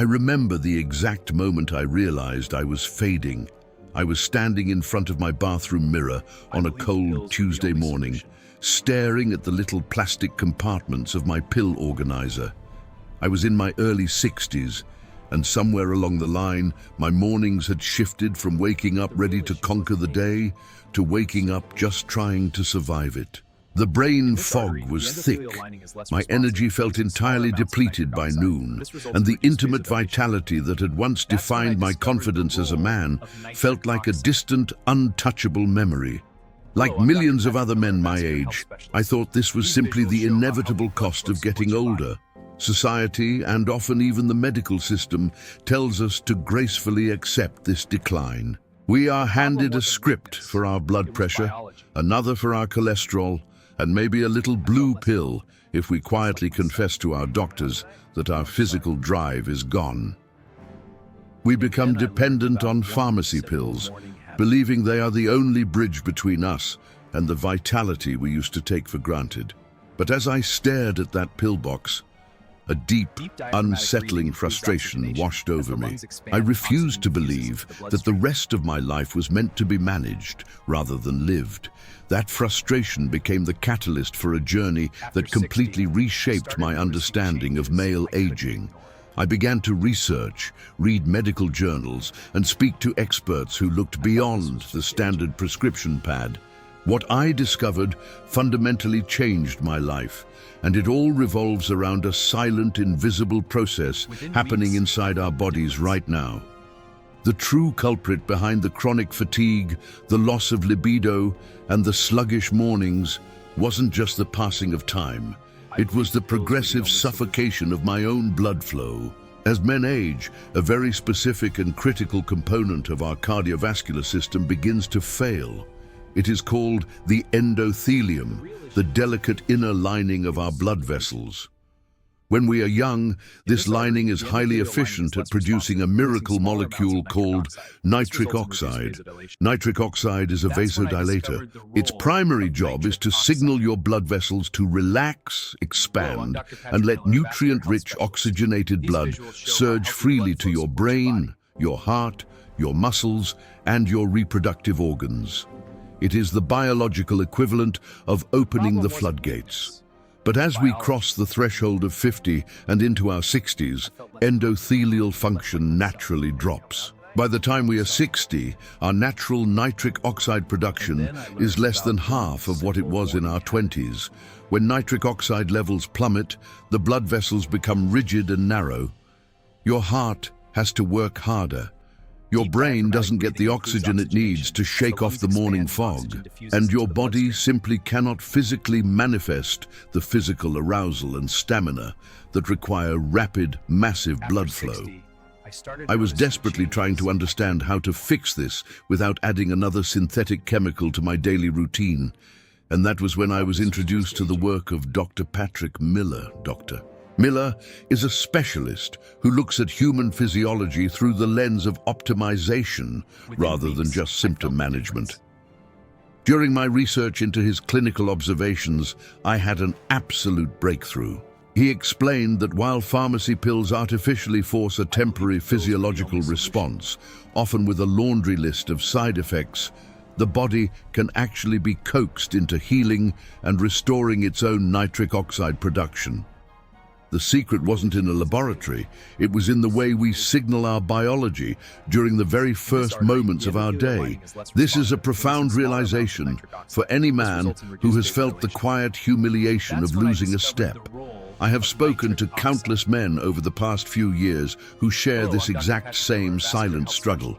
I remember the exact moment I realized I was fading. I was standing in front of my bathroom mirror on a cold Tuesday morning, staring at the little plastic compartments of my pill organizer. I was in my early 60s, and somewhere along the line, my mornings had shifted from waking up ready to conquer the day to waking up just trying to survive it. The brain fog was thick. My energy felt entirely depleted by noon, and the intimate vitality that had once defined my confidence as a man felt like a distant, untouchable memory. Like millions of other men my age, I thought this was simply the inevitable cost of getting older. Society, and often even the medical system, tells us to gracefully accept this decline. We are handed a script for our blood pressure, another for our cholesterol, and maybe a little blue pill if we quietly confess to our doctors that our physical drive is gone. We become dependent on pharmacy pills, believing they are the only bridge between us and the vitality we used to take for granted. But as I stared at that pill box, a deep, unsettling frustration washed over me. I refused to believe that the rest of my life was meant to be managed rather than lived. That frustration became the catalyst for a journey that completely reshaped my understanding of male aging. I began to research, read medical journals, and speak to experts who looked beyond the standard prescription pad. What I discovered fundamentally changed my life, and it all revolves around a silent, invisible process happening inside our bodies right now. The true culprit behind the chronic fatigue, the loss of libido, and the sluggish mornings wasn't just the passing of time. It was the progressive suffocation of my own blood flow. As men age, a very specific and critical component of our cardiovascular system begins to fail. It is called the endothelium, the delicate inner lining of our blood vessels. When we are young, this lining is highly efficient at producing a miracle molecule called nitric oxide. Nitric oxide is a vasodilator. Its primary job is to signal your blood vessels to relax, expand, and let nutrient-rich oxygenated blood surge freely to your brain, your heart, your muscles, and your reproductive organs. It is the biological equivalent of opening the floodgates. But as we cross the threshold of 50 and into our 60s, endothelial function naturally drops. By the time we are 60, our natural nitric oxide production is less than half of what it was in our 20s. When nitric oxide levels plummet, the blood vessels become rigid and narrow. Your heart has to work harder. Your brain doesn't get the oxygen it needs to shake off the morning fog, and your body simply cannot physically manifest the physical arousal and stamina that require rapid, massive blood flow. I was desperately trying to understand how to fix this without adding another synthetic chemical to my daily routine, and that was when I was introduced to the work of Dr. Patrick Miller. Dr. Miller is a specialist who looks at human physiology through the lens of optimization rather than just symptom management. During my research into his clinical observations, I had an absolute breakthrough. He explained that while pharmacy pills artificially force a temporary physiological response, often with a laundry list of side effects, the body can actually be coaxed into healing and restoring its own nitric oxide production. The secret wasn't in a laboratory, it was in the way we signal our biology during the very first moments of our day. This is a profound realization for any man who has felt the quiet humiliation of losing a step. I have spoken to countless men over the past few years who share this exact same silent struggle.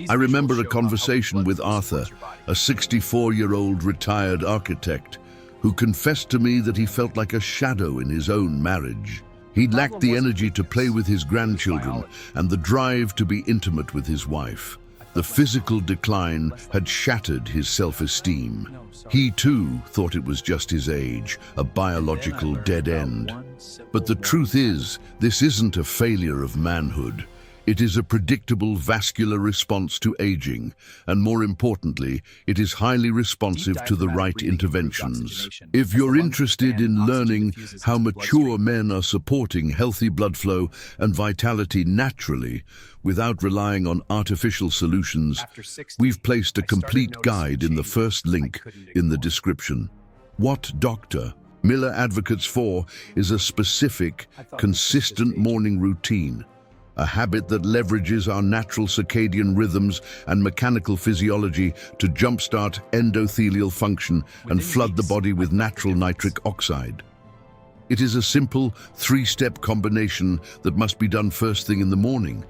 I remember a conversation with Arthur, a 64-year-old retired architect, who confessed to me that he felt like a shadow in his own marriage. He lacked the energy to play with his grandchildren and the drive to be intimate with his wife. The physical decline had shattered his self-esteem. He too thought it was just his age, a biological dead end. But the truth is, this isn't a failure of manhood. It is a predictable vascular response to aging, and more importantly, it is highly responsive to the right interventions. If you're interested in learning how mature men are supporting healthy blood flow and vitality naturally, without relying on artificial solutions, we've placed a complete guide in the first link in the description. What Dr. Miller advocates for is a specific, consistent morning routine, a habit that leverages our natural circadian rhythms and mechanical physiology to jumpstart endothelial function and flood the body with natural nitric oxide. It is a simple, three-step combination that must be done first thing in the morning,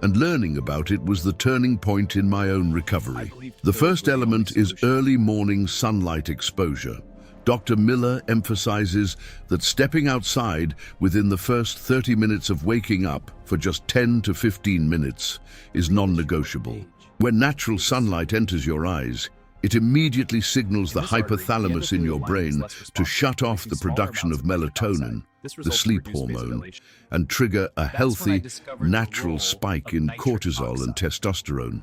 and learning about it was the turning point in my own recovery. The first element is early morning sunlight exposure. Dr. Miller emphasizes that stepping outside within the first 30 minutes of waking up for just 10 to 15 minutes is non-negotiable. When natural sunlight enters your eyes, it immediately signals the hypothalamus in your brain to shut off the production of melatonin, the sleep hormone, and trigger a healthy, natural spike in cortisol and testosterone.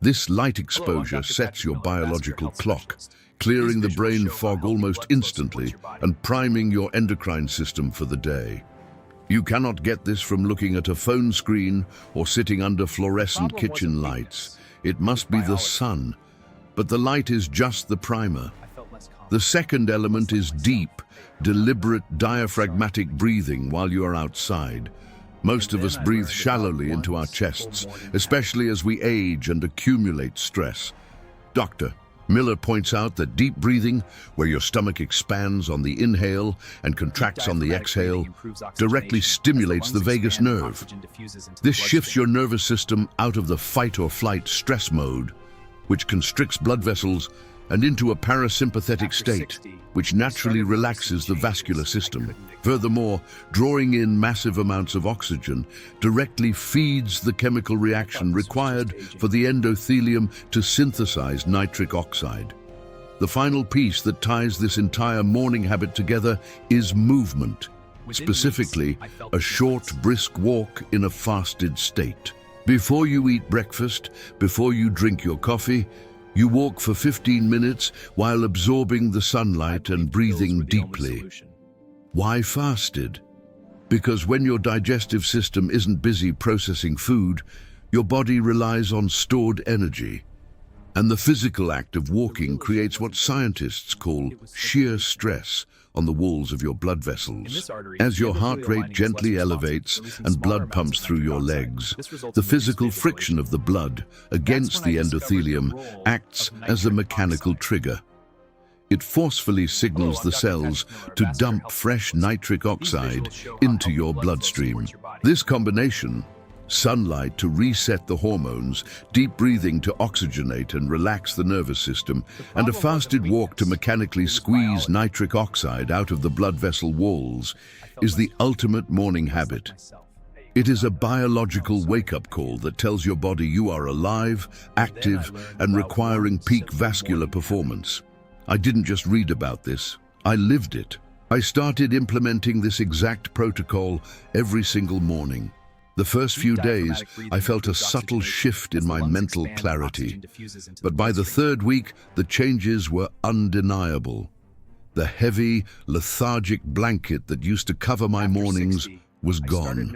This light exposure sets your biological clock, clearing the brain fog almost instantly and priming your endocrine system for the day. You cannot get this from looking at a phone screen or sitting under fluorescent kitchen lights. It must be the sun, but the light is just the primer. The second element is deep, deliberate diaphragmatic breathing while you are outside. Most of us breathe shallowly into our chests, especially as we age and accumulate stress. Dr. Miller points out that deep breathing, where your stomach expands on the inhale and contracts on the exhale, directly stimulates the vagus nerve. This shifts your nervous system out of the fight or flight stress mode, which constricts blood vessels, and into a parasympathetic state, which naturally relaxes the vascular system. Furthermore, drawing in massive amounts of oxygen directly feeds the chemical reaction required for the endothelium to synthesize nitric oxide. The final piece that ties this entire morning habit together is movement, specifically a short, brisk walk in a fasted state. Before you eat breakfast, before you drink your coffee, you walk for 15 minutes while absorbing the sunlight and breathing deeply. Why fasted? Because when your digestive system isn't busy processing food, your body relies on stored energy. And the physical act of walking creates what scientists call shear stress on the walls of your blood vessels. As your heart rate gently elevates and blood pumps through your legs, the physical friction of the blood against the endothelium acts as a mechanical trigger. It forcefully signals the cells to dump fresh nitric oxide into your bloodstream. This combination, sunlight to reset the hormones, deep breathing to oxygenate and relax the nervous system, and a fasted walk to mechanically squeeze nitric oxide out of the blood vessel walls, is the ultimate morning habit. It is a biological wake-up call that tells your body you are alive, active, and requiring peak vascular performance. I didn't just read about this, I lived it. I started implementing this exact protocol every single morning. The first few days, I felt a subtle shift in my mental clarity, but by the third week, the changes were undeniable. The heavy, lethargic blanket that used to cover my mornings was gone.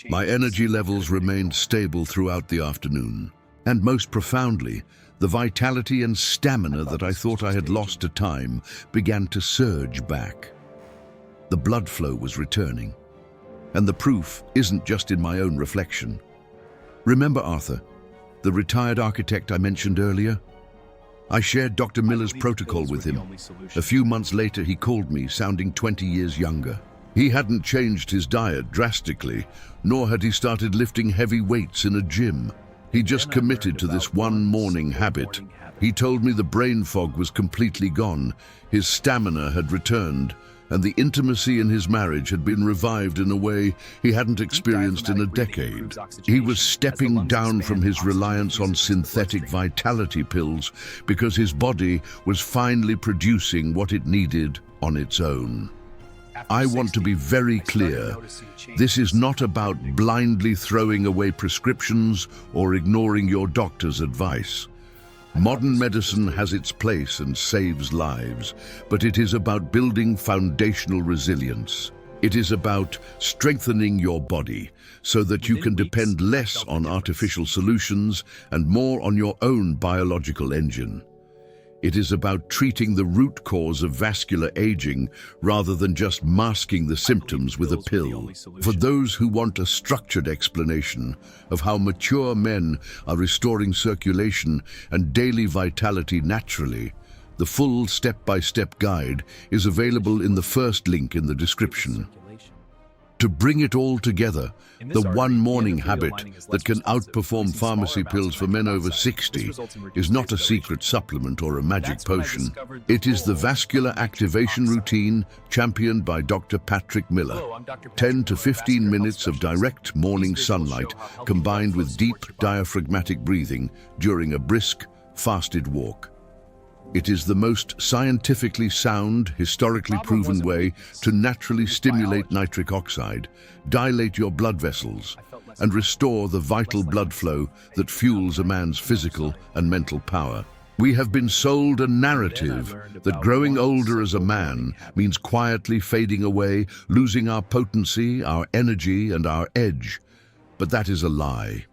My energy levels remained stable throughout the afternoon, and most profoundly, the vitality and stamina that I thought I had lost to time began to surge back. The blood flow was returning. And the proof isn't just in my own reflection. Remember Arthur, the retired architect I mentioned earlier? I shared Dr. Miller's protocol with him. A few months later, he called me, sounding 20 years younger. He hadn't changed his diet drastically, nor had he started lifting heavy weights in a gym. He just committed to this one morning habit. He told me the brain fog was completely gone, his stamina had returned, and the intimacy in his marriage had been revived in a way he hadn't experienced in a decade. He was stepping down from his reliance on synthetic vitality pills because his body was finally producing what it needed on its own. I want to be very clear. This is not about blindly throwing away prescriptions or ignoring your doctor's advice. Modern medicine has its place and saves lives, but it is about building foundational resilience. It is about strengthening your body so that you can depend less on artificial solutions and more on your own biological engine. It is about treating the root cause of vascular aging rather than just masking the symptoms with a pill. For those who want a structured explanation of how mature men are restoring circulation and daily vitality naturally, the full step-by-step guide is available in the first link in the description. To bring it all together, the one morning habit that can outperform pharmacy pills for men over 60 is not a secret supplement or a magic potion. It is the vascular activation routine championed by Dr. Patrick Miller. 10 to 15 minutes of direct morning sunlight combined with deep diaphragmatic breathing during a brisk, fasted walk. It is the most scientifically sound, historically proven way to naturally stimulate nitric oxide, dilate your blood vessels, and restore the vital blood flow that fuels a man's physical and mental power. We have been sold a narrative that growing older as a man means quietly fading away, losing our potency, our energy, and our edge. But that is a lie.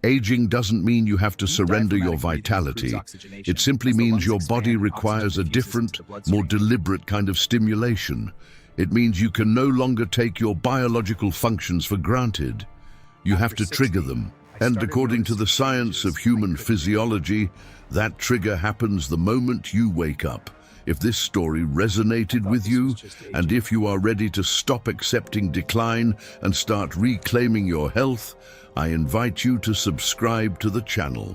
Aging doesn't mean you have to surrender your vitality. It simply means your body requires a different, more deliberate kind of stimulation. It means you can no longer take your biological functions for granted. You have to trigger them. And according to the science of human physiology, that trigger happens the moment you wake up. If this story resonated with you, and if you are ready to stop accepting decline and start reclaiming your health, I invite you to subscribe to the channel.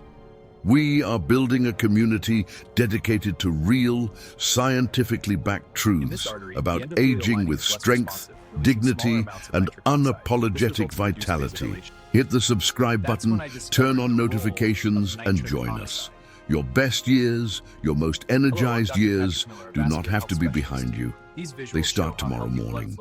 We are building a community dedicated to real, scientifically backed truths about aging with strength, dignity, and unapologetic vitality. Hit the subscribe button, turn on notifications, and join us. Your best years, your most energized years, do not have to be behind you. They start tomorrow morning.